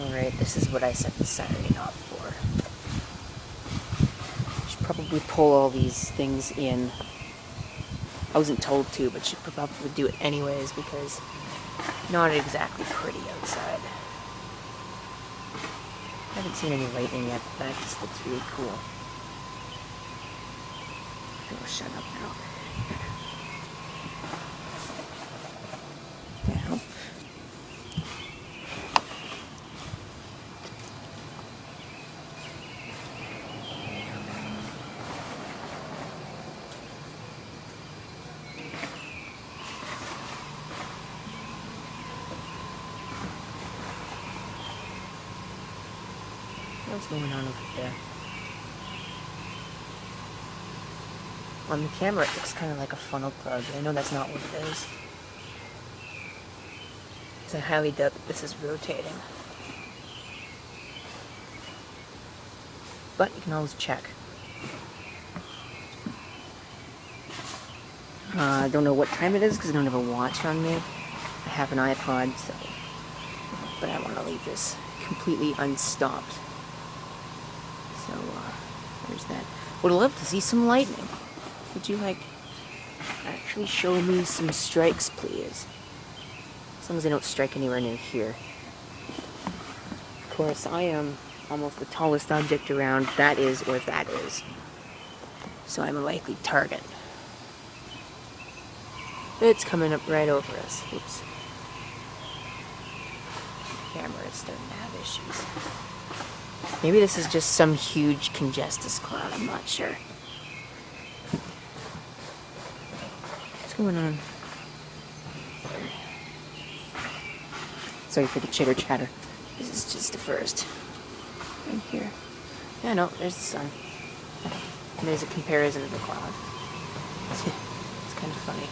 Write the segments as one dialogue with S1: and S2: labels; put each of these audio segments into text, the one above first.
S1: Alright, this is what I set the siren off for. Should probably pull all these things in. I wasn't told to, but should probably do it anyways because not exactly pretty outside. I haven't seen any lightning yet, but that just looks really cool. Oh, shut up now. Now. What's going on over there? On the camera it looks kind of like a funnel cloud, but I know that's not what it is. Because I highly doubt that this is rotating. But you can always check. I don't know what time it is because I don't have a watch on me. I have an iPod, so... But I want to leave this completely unstopped. So, there's that. Would love to see some lightning. Would you, actually show me some strikes, please? As long as they don't strike anywhere near here. Of course, I am almost the tallest object around. That is, or that is. So I'm a likely target. It's coming up right over us. Oops. The camera is starting to have issues. Maybe this is just some huge congestus cloud, I'm not sure. What's going on? Sorry for the chitter chatter. This is just the first. Right here. Yeah, no, there's the sun. And there's a comparison of the cloud. It's kind of funny.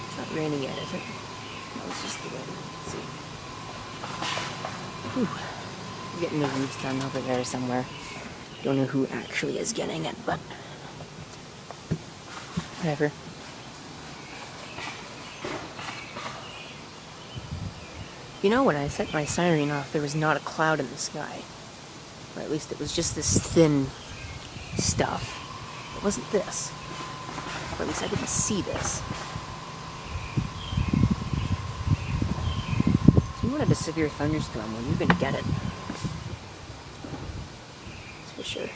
S1: It's not raining yet, is it? No, it's just the wind. Let's see. Whew. Getting the roofs done over there somewhere. Don't know who actually is getting it, but whatever. You know, when I set my siren off, there was not a cloud in the sky. Or at least it was just this thin stuff. It wasn't this. Or at least I didn't see this. If you wanted a severe thunderstorm, well, you're gonna get it. For sure.